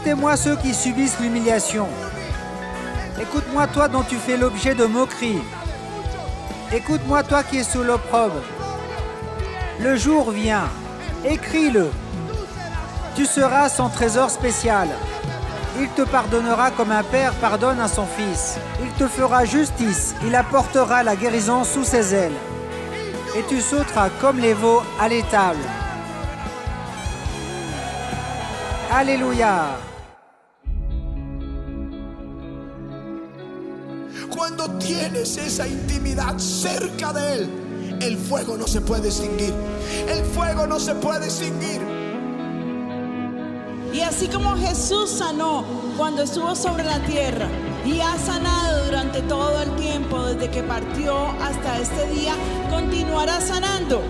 Écoutez-moi ceux qui subissent l'humiliation. Écoute-moi toi dont tu fais l'objet de moqueries. Écoute-moi toi qui es sous l'opprobre. Le jour vient, écris-le. Tu seras son trésor spécial. Il te pardonnera comme un père pardonne à son fils. Il te fera justice, il apportera la guérison sous ses ailes. Et tu sauteras comme les veaux à l'étable. Alléluia. Cuando tienes esa intimidad cerca de Él, el fuego no se puede extinguir. El fuego no se puede extinguir. Y así como Jesús sanó cuando estuvo sobre la tierra y ha sanado durante todo el tiempo desde que partió hasta este día, continuará sanando.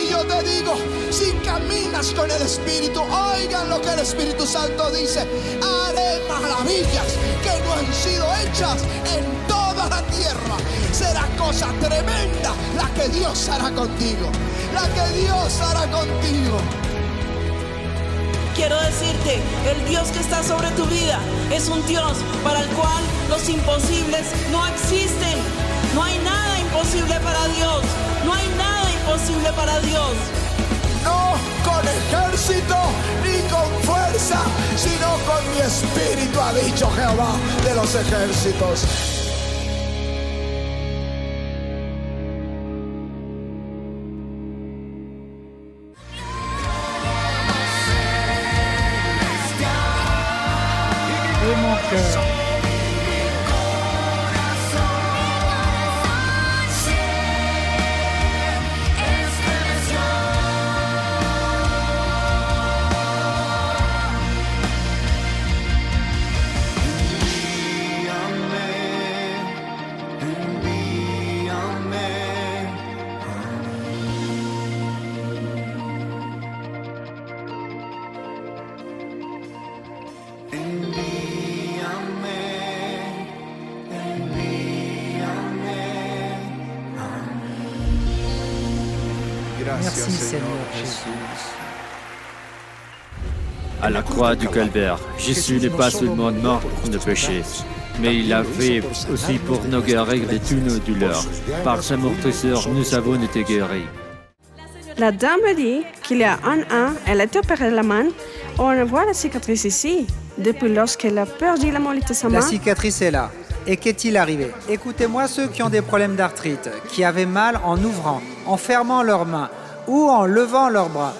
Y yo te digo, si caminas con el Espíritu, oigan lo que el Espíritu Santo dice: haré maravillas que no han sido hechas en toda la tierra. Será cosa tremenda la que Dios hará contigo, la que Dios hará contigo. Quiero decirte, el Dios que está sobre tu vida es un Dios para el cual los imposibles no existen. No hay nada imposible para Dios. No hay nada imposible para Dios. No con ejército ni con fuerza, sino con mi espíritu, ha dicho Jehová de los ejércitos. Et mon cœur. Merci Seigneur Jésus. À la croix du Calvaire, Jésus n'est pas seulement mort pour nos péchés, mais il l'a fait aussi pour nous guérir de toutes nos douleurs. Par sa meurtrissure, nous avons été guéris. La dame a dit qu'il y a un an, elle a été opérée la main. On voit la cicatrice ici. Depuis lorsqu'elle a perdu la mobilité de sa main. La cicatrice est là. Et qu'est-il arrivé? Écoutez-moi ceux qui ont des problèmes d'arthrite, qui avaient mal en ouvrant, en fermant leurs mains ou en levant leurs bras.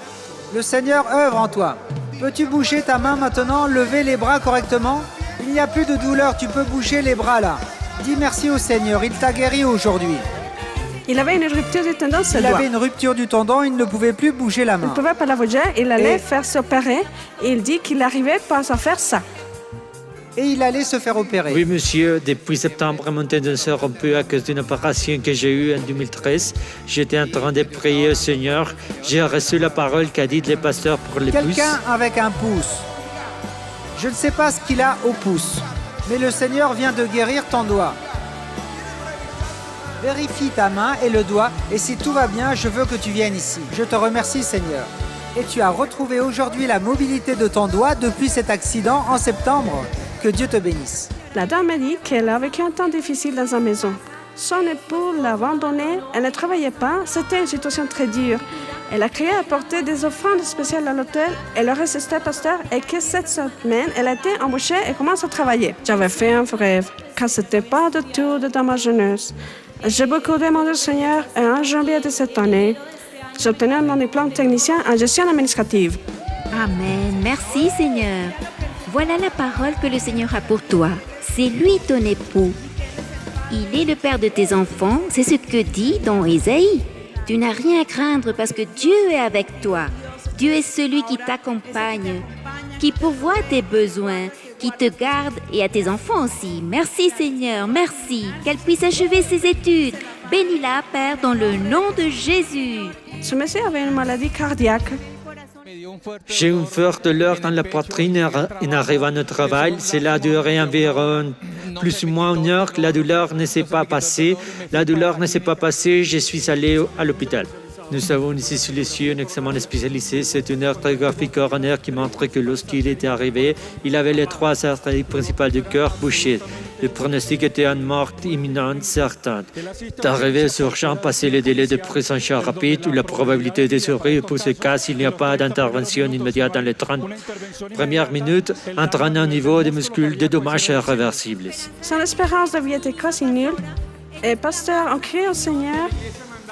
Le Seigneur œuvre en toi. Peux-tu bouger ta main maintenant, lever les bras correctement? Il n'y a plus de douleur, tu peux bouger les bras là. Dis merci au Seigneur, il t'a guéri aujourd'hui. Il avait une rupture du tendon, Il avait une rupture du tendon, il ne pouvait plus bouger la Il ne main. pouvait pas la bouger, il allait faire s'opérer. Et il dit qu'il n'arrivait pas à faire ça. Et il allait se faire opérer. Oui, monsieur, depuis septembre, mon tendon s'est rompu à cause d'une opération que j'ai eue en 2013. J'étais en train de prier au Seigneur. J'ai reçu la parole qu'a dit le pasteur pour les pouces. Quelqu'un avec un pouce. Je ne sais pas ce qu'il a au pouce, mais le Seigneur vient de guérir ton doigt. Vérifie ta main et le doigt, et si tout va bien, je veux que tu viennes ici. Je te remercie, Seigneur. Et tu as retrouvé aujourd'hui la mobilité de ton doigt depuis cet accident en septembre. Que Dieu te bénisse. La dame a dit qu'elle a vécu un temps difficile dans sa maison. Son époux l'a abandonnée, elle ne travaillait pas, c'était une situation très dure. Elle a créé à apporter des offrandes spéciales à l'hôtel. Elle aurait resté pasteur et que cette semaine, elle a été embauchée et commence à travailler. J'avais fait un rêve, car ce n'était pas du tout dans ma jeunesse. J'ai beaucoup demandé au Seigneur et en janvier de cette année, j'ai obtenu mon diplôme technicien en gestion administrative. Amen. Merci Seigneur. Voilà la parole que le Seigneur a pour toi. C'est lui ton époux. Il est le père de tes enfants. C'est ce que dit dans Ésaïe. Tu n'as rien à craindre parce que Dieu est avec toi. Dieu est celui qui t'accompagne, qui pourvoit tes besoins, qui te garde et à tes enfants aussi. Merci Seigneur, merci. Qu'elle puisse achever ses études. Bénis-la, Père, dans le nom de Jésus. Ce monsieur avait une maladie cardiaque. J'ai une forte douleur dans la poitrine en arrivant au travail. Cela a duré environ plus ou moins une heure. La douleur ne s'est pas passée. Je suis allé à l'hôpital. Nous avons ici sous les cieux un examen spécialisé. C'est une artérographie coronaire qui montre que lorsqu'il était arrivé, il avait les 3 artères principales du cœur bouchées. Le pronostic était une mort imminente certaine. D'arriver sur champ, passer le délai de prise en charge rapide ou la probabilité de survie pour ce cas s'il n'y a pas d'intervention immédiate dans les 30 premières minutes, entraînant un niveau de muscles de dommages irréversibles. Son espérance de vie était quasi nulle. Et pasteur, on crie au Seigneur.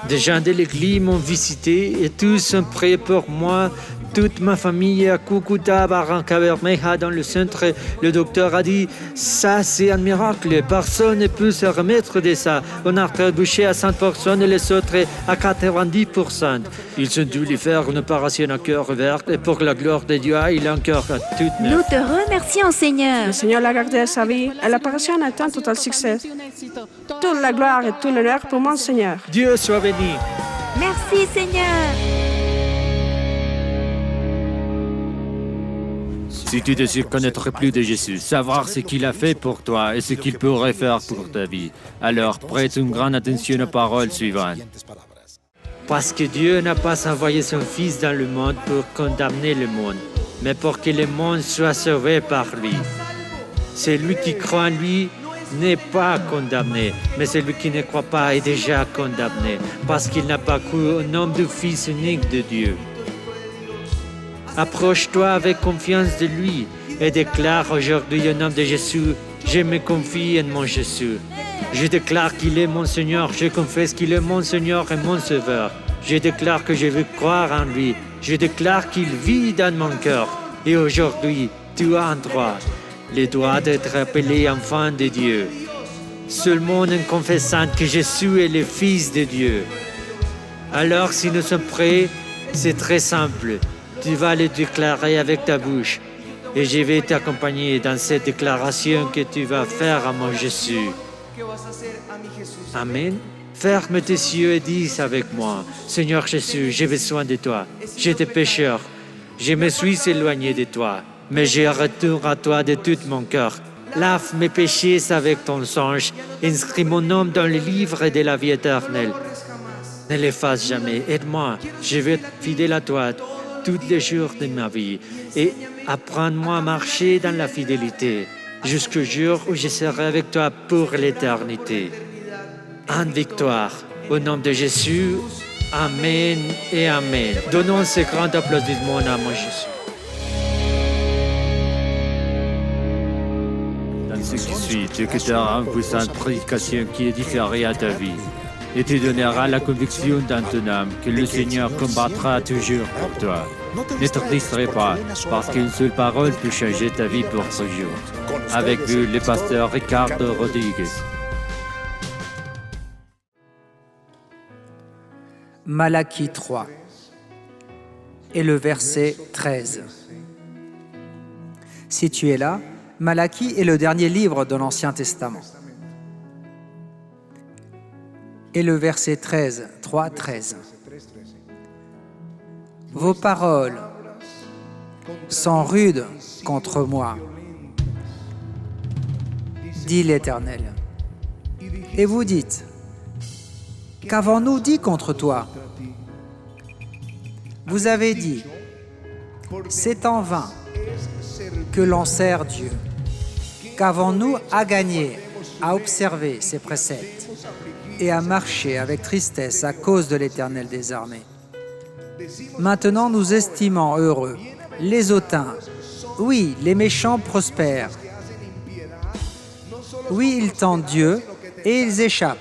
Des gens de l'église m'ont visité et tous sont prêts pour moi. Toute ma famille est à Cucuta, Barrancabermeja, dans le centre. Le docteur a dit, ça c'est un miracle, personne ne peut se remettre de ça. On a bouché à 100% et les autres à 90%. Ils ont dû lui faire une opération à cœur ouvert et pour la gloire de Dieu, il a un cœur à toute neuf. Nous te remercions, Seigneur. Le Seigneur l'a gardé à sa vie et l'opération a été un total succès. Toute la gloire et tout l'honneur pour mon Seigneur. Dieu soit béni. Merci, Seigneur. Si tu désires connaître plus de Jésus, savoir ce qu'il a fait pour toi et ce qu'il pourrait faire pour ta vie, alors prête une grande attention aux paroles suivantes. Parce que Dieu n'a pas envoyé son Fils dans le monde pour condamner le monde, mais pour que le monde soit sauvé par lui. Celui qui croit en lui n'est pas condamné, mais celui qui ne croit pas est déjà condamné, parce qu'il n'a pas cru au nom du Fils unique de Dieu. Approche-toi avec confiance de lui et déclare aujourd'hui au nom de Jésus, je me confie en mon Jésus. Je déclare qu'il est mon Seigneur, je confesse qu'il est mon Seigneur et mon Sauveur. Je déclare que je veux croire en lui. Je déclare qu'il vit dans mon cœur. Et aujourd'hui, tu as un droit, le droit d'être appelé enfant de Dieu. Seulement en confessant que Jésus est le Fils de Dieu. Alors, si nous sommes prêts, c'est très simple. Tu vas le déclarer avec ta bouche. Et je vais t'accompagner dans cette déclaration que tu vas faire à mon Jésus. Amen. Ferme tes yeux et dis avec moi, Seigneur Jésus, j'ai besoin de toi. J'étais pécheur. Je me suis éloigné de toi. Mais je retourne à toi de tout mon cœur. Lave mes péchés avec ton sang. Inscris mon nom dans le livre de la vie éternelle. Ne l'efface jamais. Aide-moi. Je vais être fidèle à toi tous les jours de ma vie et apprends-moi à marcher dans la fidélité jusqu'au jour où je serai avec toi pour l'éternité. En victoire, au nom de Jésus, Amen et Amen. Donnons ce grand applaudissement à mon Jésus. Dans ce qui suit, tu écouteras une puissante prédication qui édifiera ta vie et te donnera la conviction dans ton âme que le Seigneur combattra toujours pour toi. Ne te distrais pas, parce qu'une seule parole peut changer ta vie pour toujours. Avec vous, le pasteur Ricardo Rodriguez. Malachie 3 et le verset 13. Si tu es là, Malachie est le dernier livre de l'Ancien Testament. Et le verset 13, 3:13. Vos paroles sont rudes contre moi, dit l'Éternel. Et vous dites, qu'avons-nous dit contre toi? Vous avez dit, c'est en vain que l'on sert Dieu. Qu'avons-nous à gagner à observer ses préceptes et à marcher avec tristesse à cause de l'Éternel des armées? Maintenant nous estimons heureux les hautains. Oui, les méchants prospèrent. Oui, ils tentent Dieu et ils échappent.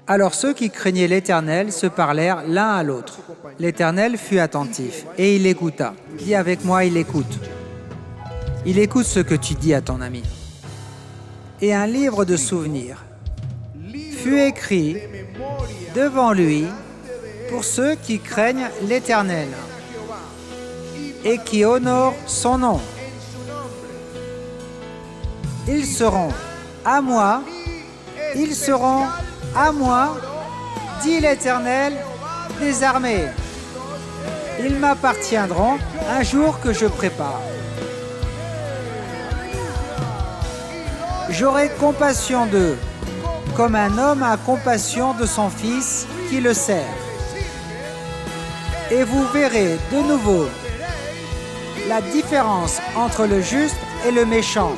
Alors ceux qui craignaient l'Éternel se parlèrent l'un à l'autre. L'Éternel fut attentif et il écouta. Dis avec moi, il écoute. Il écoute ce que tu dis à ton ami. Et un livre de souvenirs fut écrit devant lui pour ceux qui craignent l'Éternel et qui honorent son nom. Ils seront à moi, ils seront à moi, dit l'Éternel des armées. Ils m'appartiendront un jour que je prépare. J'aurai compassion d'eux, comme un homme a compassion de son fils qui le sert. Et vous verrez de nouveau la différence entre le juste et le méchant,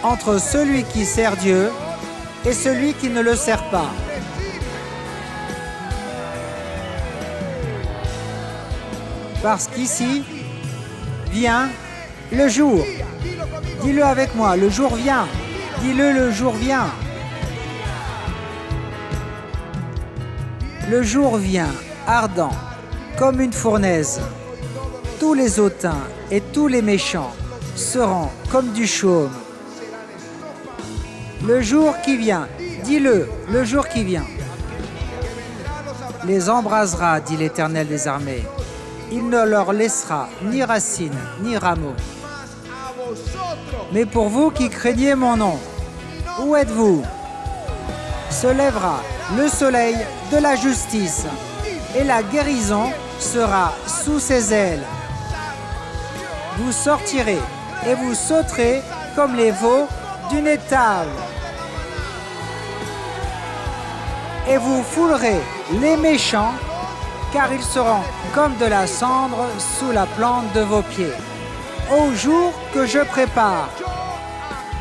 entre celui qui sert Dieu et celui qui ne le sert pas. Parce qu'ici vient le jour. Dis-le avec moi, le jour vient. Dis-le, le jour vient. Le jour vient, ardent, comme une fournaise. Tous les hautains et tous les méchants seront comme du chaume. Le jour qui vient, dis-le, le jour qui vient, les embrasera, dit l'Éternel des armées. Il ne leur laissera ni racines, ni rameaux. Mais pour vous qui craignez mon nom, où êtes-vous? Se lèvera le soleil de la justice, et la guérison sera sous ses ailes. Vous sortirez et vous sauterez comme les veaux d'une étable. Et vous foulerez les méchants, car ils seront comme de la cendre sous la plante de vos pieds. Au jour que je prépare,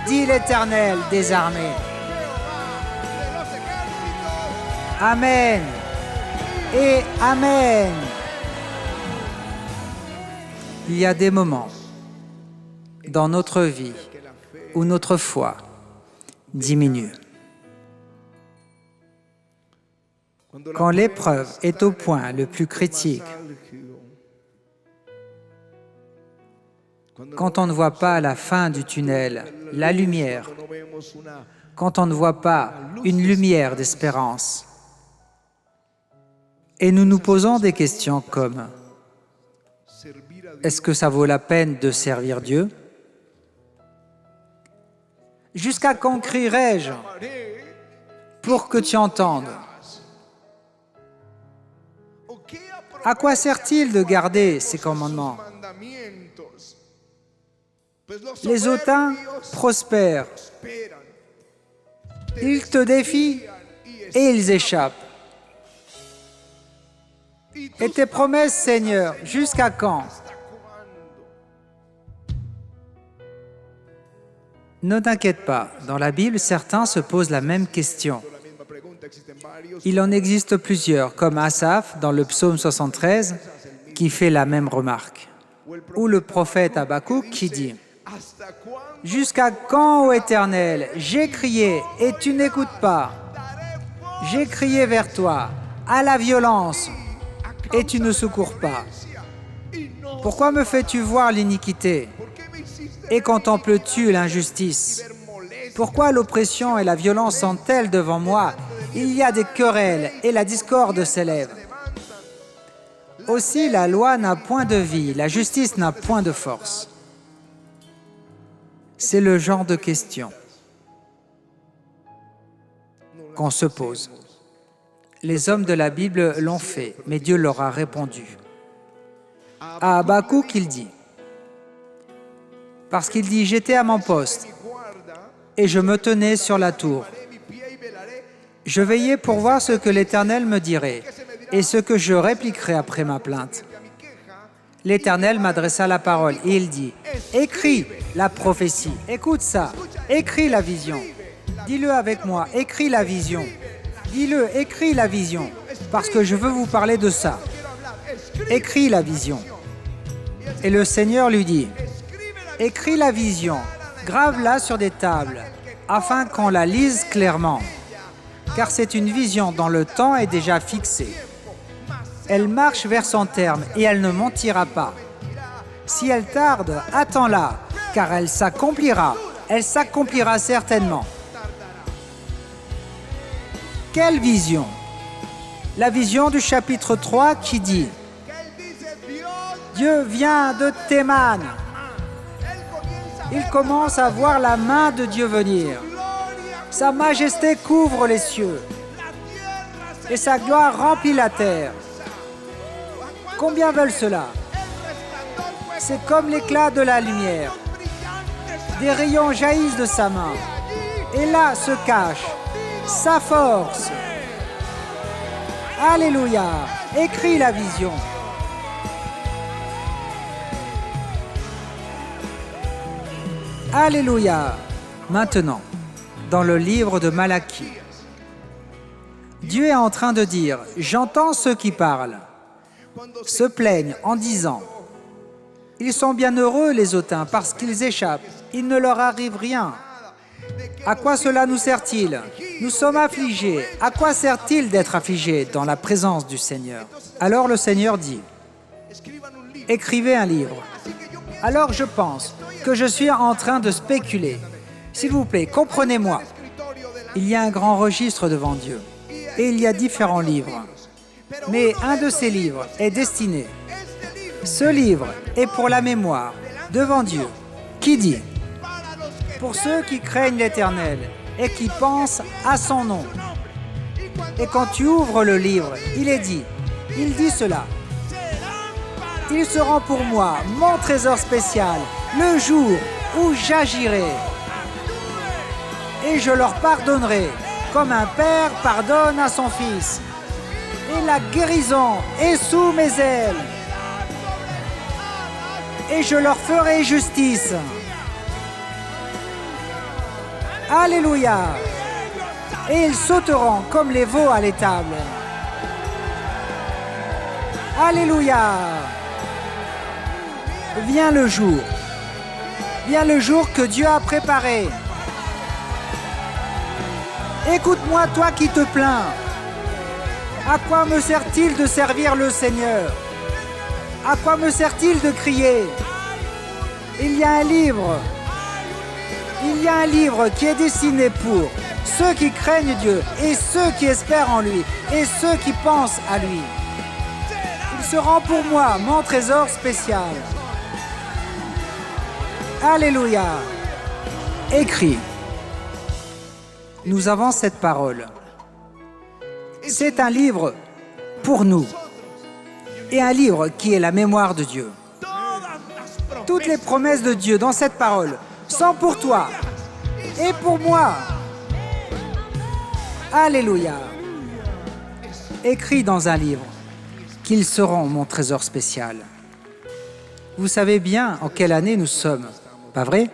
dit l'Éternel des armées. Amen et Amen. Il y a des moments dans notre vie où notre foi diminue. Quand l'épreuve est au point le plus critique, quand on ne voit pas la fin du tunnel, la lumière, quand on ne voit pas une lumière d'espérance, et nous nous posons des questions comme: est-ce que ça vaut la peine de servir Dieu? Jusqu'à quand crierai-je pour que tu entendes? À quoi sert-il de garder ces commandements? Les hautains prospèrent. Ils te défient et ils échappent. Et tes promesses, Seigneur, jusqu'à quand? Ne t'inquiète pas, dans la Bible, certains se posent la même question. Il en existe plusieurs, comme Asaph dans le psaume 73, qui fait la même remarque. Ou le prophète Habakkuk qui dit: « Jusqu'à quand, ô Éternel, j'ai crié et tu n'écoutes pas. J'ai crié vers toi, à la violence, et tu ne secours pas. Pourquoi me fais-tu voir l'iniquité et contemples-tu l'injustice? Pourquoi l'oppression et la violence sont-elles devant moi? Il y a des querelles et la discorde s'élève. Aussi, la loi n'a point de vie, la justice n'a point de force. » C'est le genre de question qu'on se pose. Les hommes de la Bible l'ont fait, mais Dieu leur a répondu. À Habakkuk, il dit, parce qu'il dit: « J'étais à mon poste et je me tenais sur la tour. Je veillais pour voir ce que l'Éternel me dirait et ce que je répliquerais après ma plainte. L'Éternel m'adressa la parole et il dit: « Écris la prophétie, écoute ça, écris la vision. Dis-le avec moi, écris la vision. Dis-le, écris la vision, parce que je veux vous parler de ça. Écris la vision. » Et le Seigneur lui dit: « Écris la vision, grave-la sur des tables, afin qu'on la lise clairement, car c'est une vision dont le temps est déjà fixé. Elle marche vers son terme et elle ne mentira pas. Si elle tarde, attends-la, car elle s'accomplira certainement. » Quelle vision? La vision du chapitre 3 qui dit: « Dieu vient de Théman. » Il commence à voir la main de Dieu venir. Sa majesté couvre les cieux et sa gloire remplit la terre. Combien veulent cela? C'est comme l'éclat de la lumière. Des rayons jaillissent de sa main. Et là se cache sa force. Alléluia. Écris la vision. Alléluia. Maintenant, dans le livre de Malachie, Dieu est en train de dire, j'entends ceux qui parlent, se plaignent en disant, ils sont bien heureux les hautains parce qu'ils échappent, il ne leur arrive rien. À quoi cela nous sert-il? Nous sommes affligés. À quoi sert-il d'être affligés dans la présence du Seigneur? Alors le Seigneur dit, écrivez un livre. Alors je pense que je suis en train de spéculer. S'il vous plaît, comprenez-moi. Il y a un grand registre devant Dieu et il y a différents livres. Mais un de ces livres est destiné. Ce livre est pour la mémoire devant Dieu qui dit, pour ceux qui craignent l'Éternel et qui pensent à son nom. Et quand tu ouvres le livre, il dit cela. Ils seront pour moi mon trésor spécial, le jour où j'agirai. Et je leur pardonnerai, comme un père pardonne à son fils. Et la guérison est sous mes ailes. Et je leur ferai justice. Alléluia. Et ils sauteront comme les veaux à l'étable. Alléluia. Vient le jour que Dieu a préparé. Écoute-moi, toi qui te plains. À quoi me sert-il de servir le Seigneur? À quoi me sert-il de crier? Il y a un livre qui est destiné pour ceux qui craignent Dieu et ceux qui espèrent en lui et ceux qui pensent à lui. Ils seront pour moi mon trésor spécial. Alléluia. Écris. Nous avons cette parole. C'est un livre pour nous et un livre qui est la mémoire de Dieu. Toutes les promesses de Dieu dans cette parole sont pour toi et pour moi. Alléluia. Écris dans un livre qu'ils seront mon trésor spécial. Vous savez bien en quelle année nous sommes, pas vrai?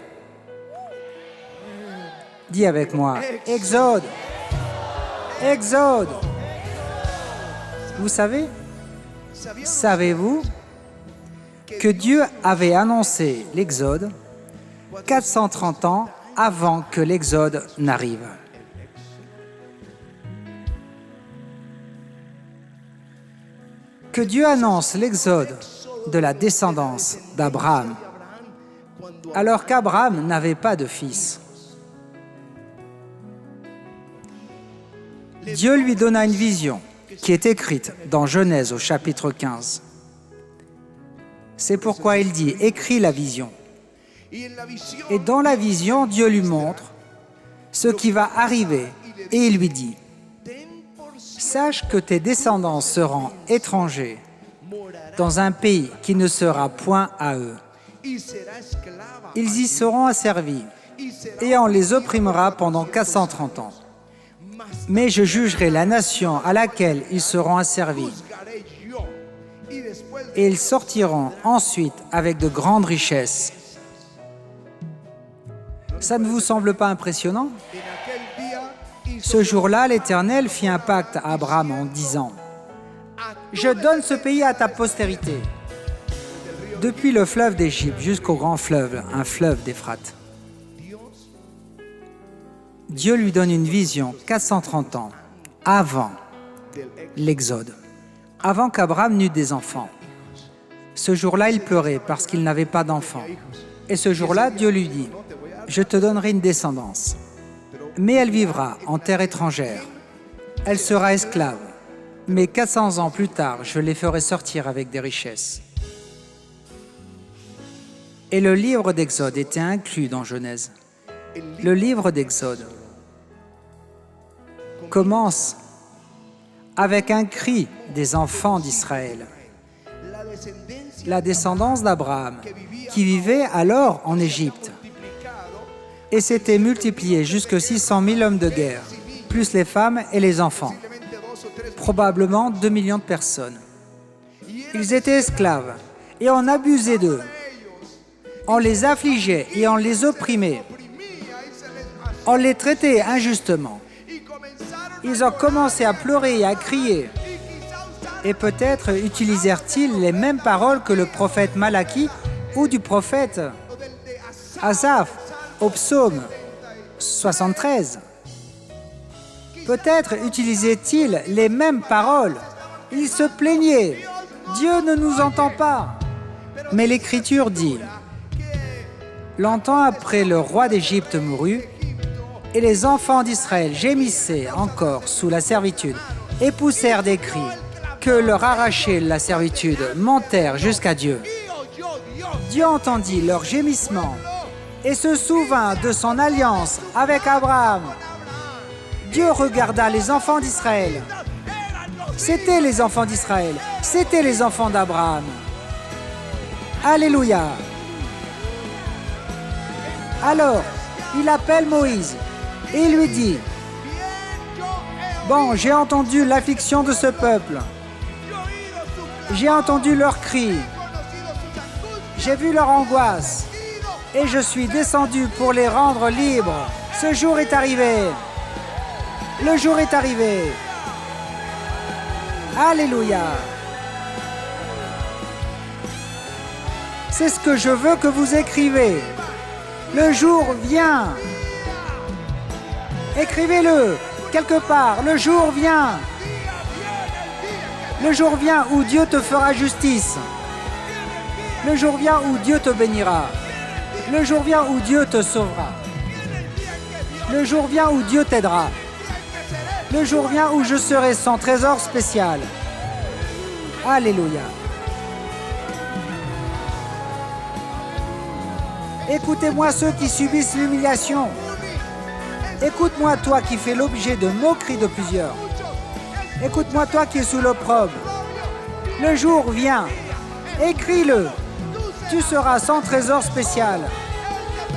Dis avec moi, Exode. Exode. Vous savez-vous que Dieu avait annoncé l'Exode 430 ans avant que l'Exode n'arrive? Que Dieu annonce l'Exode de la descendance d'Abraham, alors qu'Abraham n'avait pas de fils. Dieu lui donna une vision qui est écrite dans Genèse au chapitre 15. C'est pourquoi il dit « Écris la vision ». Et dans la vision, Dieu lui montre ce qui va arriver et il lui dit « Sache que tes descendants seront étrangers dans un pays qui ne sera point à eux. Ils y seront asservis et on les opprimera pendant 430 ans. Mais je jugerai la nation à laquelle ils seront asservis. Et ils sortiront ensuite avec de grandes richesses. » Ça ne vous semble pas impressionnant? Ce jour-là, l'Éternel fit un pacte à Abraham en disant « Je donne ce pays à ta postérité, depuis le fleuve d'Égypte jusqu'au grand fleuve, un fleuve d'Éphrate. » Dieu lui donne une vision 430 ans avant l'Exode, avant qu'Abraham n'eût des enfants. Ce jour-là, il pleurait parce qu'il n'avait pas d'enfants. Et ce jour-là, Dieu lui dit « Je te donnerai une descendance, mais elle vivra en terre étrangère. Elle sera esclave, mais 400 ans plus tard, je les ferai sortir avec des richesses. » Et le livre d'Exode était inclus dans Genèse. Le livre d'Exode commence avec un cri des enfants d'Israël, la descendance d'Abraham, qui vivait alors en Égypte et s'était multiplié jusqu'à 600 000 hommes de guerre, plus les femmes et les enfants. probablement 2 millions de personnes. Ils étaient esclaves et on abusait d'eux. On les affligeait et on les opprimait. On les traitait injustement. Ils ont commencé à pleurer et à crier. Et peut-être utilisèrent-ils les mêmes paroles que le prophète Malachie ou du prophète Asaph au psaume 73. Peut-être utilisaient-ils les mêmes paroles. Ils se plaignaient. Dieu ne nous entend pas. Mais l'Écriture dit, longtemps après le roi d'Égypte mourut, et les enfants d'Israël gémissaient encore sous la servitude et poussèrent des cris que leur arrachait la servitude, montèrent jusqu'à Dieu. Dieu entendit leurs gémissements et se souvint de son alliance avec Abraham. Dieu regarda les enfants d'Israël. C'étaient les enfants d'Israël, c'étaient les enfants d'Abraham. Alléluia. Alors, il appelle Moïse et il lui dit, « Bon, j'ai entendu l'affliction de ce peuple. J'ai entendu leurs cris. J'ai vu leur angoisse. Et je suis descendu pour les rendre libres. Ce jour est arrivé. Le jour est arrivé. Alléluia. C'est ce que je veux que vous écrivez. Le jour vient. Écrivez-le quelque part. Le jour vient. Le jour vient où Dieu te fera justice. Le jour vient où Dieu te bénira. Le jour vient où Dieu te sauvera. Le jour vient où Dieu t'aidera. Le jour vient où je serai son trésor spécial. Alléluia. Écoutez-moi ceux qui subissent l'humiliation. Écoute-moi toi qui fais l'objet de moqueries de plusieurs. Écoute-moi toi qui es sous l'opprobre. Le jour vient. Écris-le. Tu seras son trésor spécial.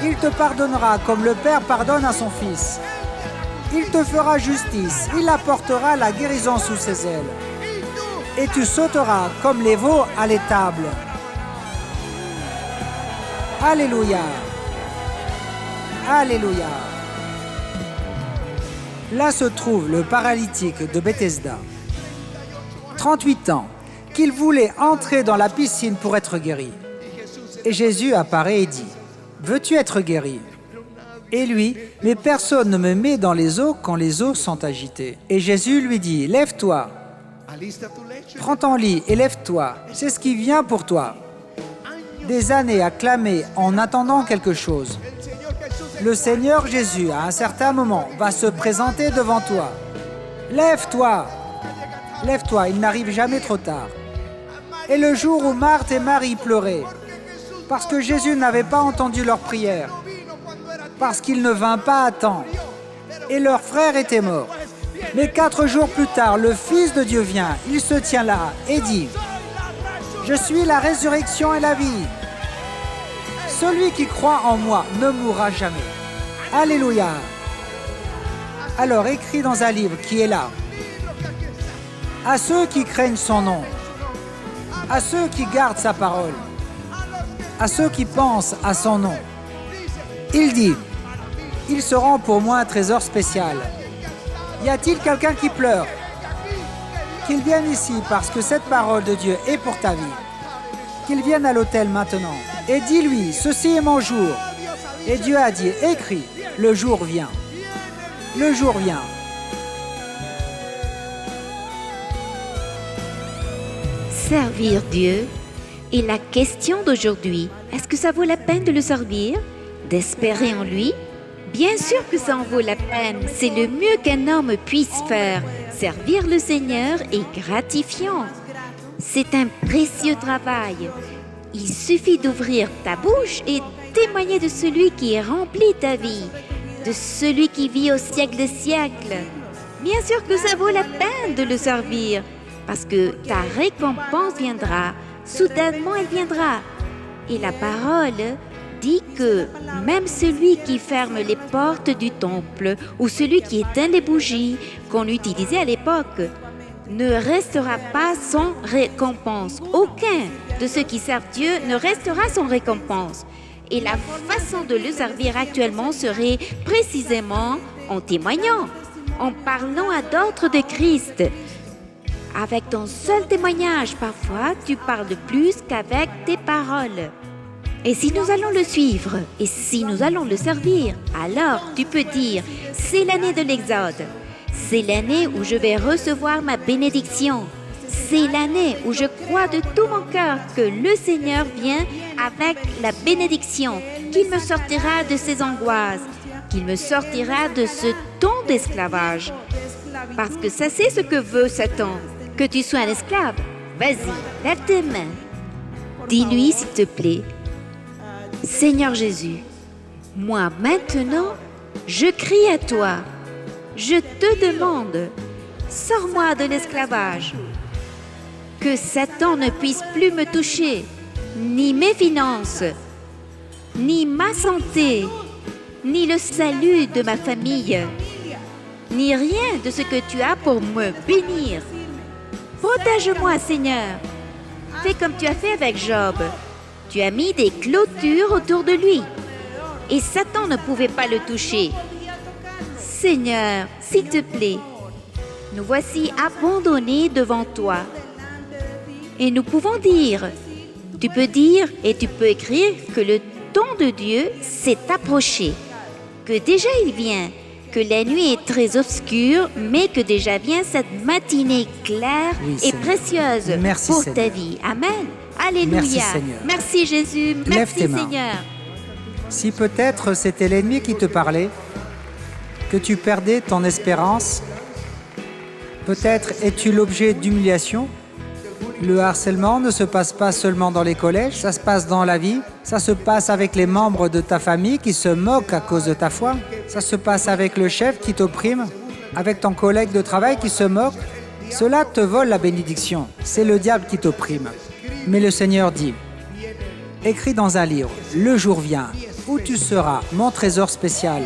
Il te pardonnera comme le Père pardonne à son Fils. Il te fera justice. Il apportera la guérison sous ses ailes. Et tu sauteras comme les veaux à l'étable. Alléluia. Alléluia. Là se trouve le paralytique de Bethesda. 38 ans, qu'il voulait entrer dans la piscine pour être guéri. Et Jésus apparaît et dit, « Veux-tu être guéri ?» Et lui, « Mais personne ne me met dans les eaux quand les eaux sont agitées. » Et Jésus lui dit, « Lève-toi, prends ton lit et lève-toi, c'est ce qui vient pour toi. » Des années à clamer en attendant quelque chose. Le Seigneur Jésus, à un certain moment, va se présenter devant toi. Lève-toi, lève-toi, il n'arrive jamais trop tard. Et le jour où Marthe et Marie pleuraient, parce que Jésus n'avait pas entendu leur prière, parce qu'il ne vint pas à temps, et leur frère était mort. Mais 4 jours plus tard, le Fils de Dieu vient, il se tient là et dit, « Je suis la résurrection et la vie. Celui qui croit en moi ne mourra jamais. » Alléluia. Alors écrit dans un livre qui est là, à ceux qui craignent son nom, à ceux qui gardent sa parole, à ceux qui pensent à son nom. Il dit, ils seront pour moi un trésor spécial. Y a-t-il quelqu'un qui pleure? Qu'il vienne ici parce que cette parole de Dieu est pour ta vie. Qu'il vienne à l'autel maintenant. Et dis-lui, ceci est mon jour. Et Dieu a dit, écris, le jour vient. Le jour vient. Servir Dieu est la question d'aujourd'hui. Est-ce que ça vaut la peine de le servir? D'espérer en lui? Bien sûr que ça en vaut la peine. C'est le mieux qu'un homme puisse faire. Servir le Seigneur est gratifiant. C'est un précieux travail. Il suffit d'ouvrir ta bouche et témoigner de celui qui remplit ta vie, de celui qui vit au siècle des siècles. Bien sûr que ça vaut la peine de le servir, parce que ta récompense viendra, soudainement elle viendra. Et la parole dit que même celui qui ferme les portes du temple ou celui qui éteint les bougies qu'on utilisait à l'époque, ne restera pas sans récompense. Aucun de ceux qui servent Dieu ne restera sans récompense. Et la façon de le servir actuellement serait précisément en témoignant, en parlant à d'autres de Christ. Avec ton seul témoignage, parfois, tu parles plus qu'avec tes paroles. Et si nous allons le suivre, et si nous allons le servir, alors tu peux dire, c'est l'année de l'Exode. C'est l'année où je vais recevoir ma bénédiction. C'est l'année où je crois de tout mon cœur que le Seigneur vient avec la bénédiction, qu'il me sortira de ses angoisses, qu'il me sortira de ce temps d'esclavage. Parce que ça, c'est ce que veut Satan, que tu sois un esclave. Vas-y, lève tes mains. Dis-lui, s'il te plaît, Seigneur Jésus, moi maintenant, je crie à toi. Je te demande, sors-moi de l'esclavage. Que Satan ne puisse plus me toucher, ni mes finances, ni ma santé, ni le salut de ma famille, ni rien de ce que tu as pour me bénir. Protège-moi, Seigneur. Fais comme tu as fait avec Job. Tu as mis des clôtures autour de lui, et Satan ne pouvait pas le toucher. Seigneur, s'il te plaît, nous voici abandonnés devant toi. Et nous pouvons dire, tu peux dire et tu peux écrire que le temps de Dieu s'est approché, que déjà il vient, que la nuit est très obscure, mais que déjà vient cette matinée claire et précieuse pour ta vie. Amen. Alléluia. Merci, Seigneur. Merci Jésus. Merci Seigneur. Si peut-être c'était l'ennemi qui te parlait, que tu perdais ton espérance, peut-être es-tu l'objet d'humiliation. Le harcèlement ne se passe pas seulement dans les collèges, ça se passe dans la vie, ça se passe avec les membres de ta famille qui se moquent à cause de ta foi, ça se passe avec le chef qui t'opprime, avec ton collègue de travail qui se moque. Cela te vole la bénédiction, c'est le diable qui t'opprime. Mais le Seigneur dit, écrit dans un livre, le jour vient où tu seras mon trésor spécial.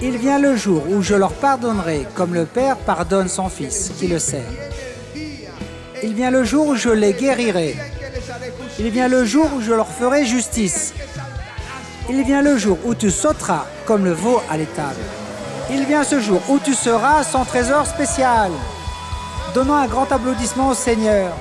Il vient le jour où je leur pardonnerai comme le Père pardonne son Fils qui le sert. Il vient le jour où je les guérirai. Il vient le jour où je leur ferai justice. Il vient le jour où tu sauteras comme le veau à l'étable. Il vient ce jour où tu seras son trésor spécial. Donnons un grand applaudissement au Seigneur.